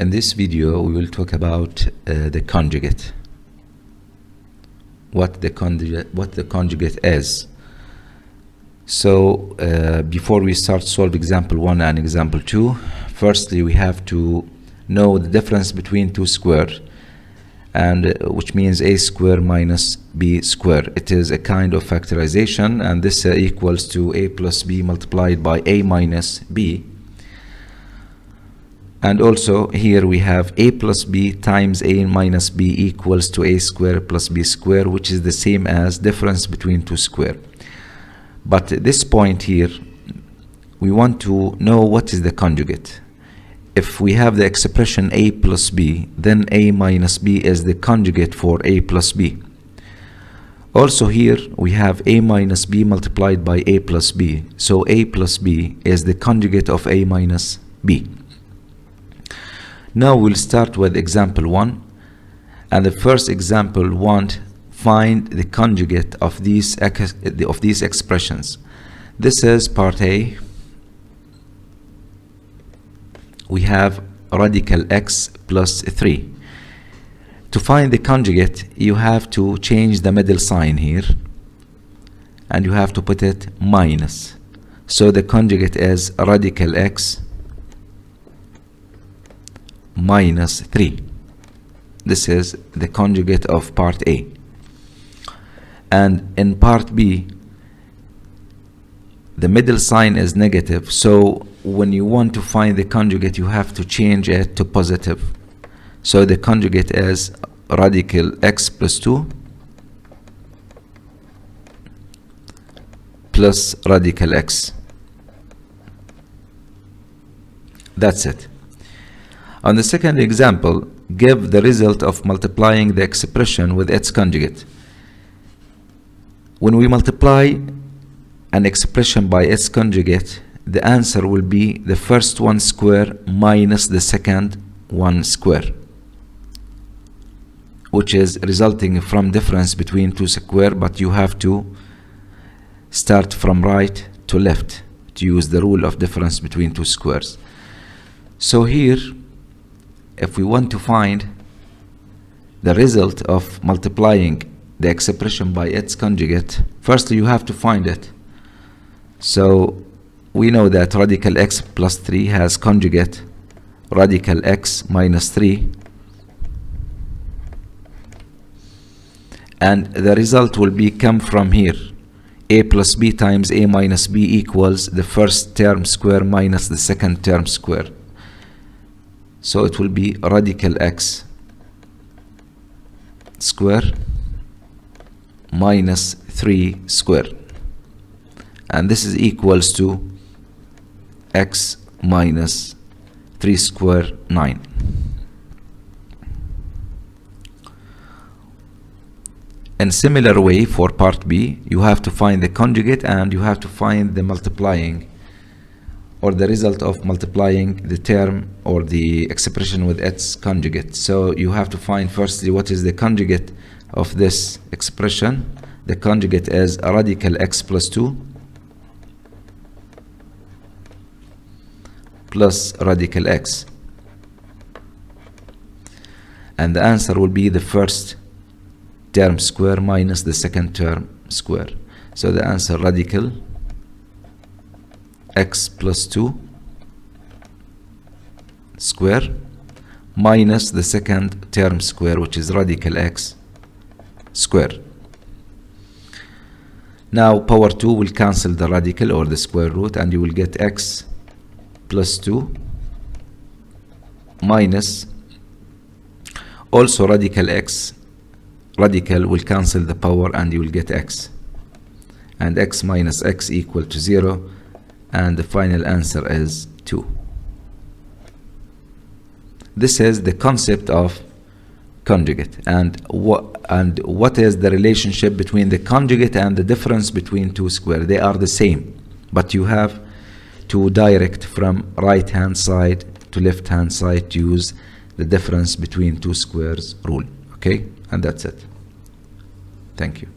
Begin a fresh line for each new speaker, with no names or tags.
In this video we will talk about the conjugate. What the conjugate is. So before we start solve example 1 and example 2, firstly we have to know the difference between two squares, and which means a square minus b square. It is a kind of factorization, and this equals to a plus b multiplied by a minus b. And also here we have a plus b times a minus b equals to a square plus b square, which is the same as difference between two squares. But at this point here we want to know what is the conjugate. If we have the expression a plus b, then a minus b is the conjugate for a plus b. Also here we have a minus b multiplied by a plus b, so a plus b is the conjugate of a minus b. Now we'll start with example 1, and the first example want find the conjugate of these expressions. This is part A. We have radical x plus 3. To find the conjugate, you have to change the middle sign here, and you have to put it minus. So the conjugate is radical x minus 3. This is the conjugate of part A. And in part B, the middle sign is negative, so when you want to find the conjugate you have to change it to positive. So the conjugate is radical x plus 2 plus radical x. That's it. On the second example, give the result of multiplying the expression with its conjugate. When we multiply an expression by its conjugate, the answer will be the first one square minus the second one square, which is resulting from difference between two squares, but you have to start from right to left to use the rule of difference between two squares. So here, if we want to find the result of multiplying the expression by its conjugate, firstly you have to find it. So we know that radical x plus 3 has conjugate radical x minus 3, and the result will be come from here. A plus b times a minus b equals the first term square minus the second term square. So it will be radical x square minus 3 square, and this is equals to x minus 3 square 9. In similar way for part B, you have to find the conjugate, and you have to find the multiplying or the result of multiplying the term or the expression with its conjugate. So you have to find firstly what is the conjugate of this expression. The conjugate is radical x plus 2 plus radical x, and the answer will be the first term square minus the second term square. So the answer radical x plus 2 square minus the second term square, which is radical x square. Now power 2 will cancel the radical or the square root, and you will get x plus 2 minus also radical x. Radical will cancel the power, and you will get x, and x minus x equal to 0, and the final answer is 2. This is the concept of conjugate, and what is the relationship between the conjugate and the difference between two squares. They are the same, but you have to direct from right hand side to left hand side to use the difference between two squares rule. Okay, and that's it. Thank you.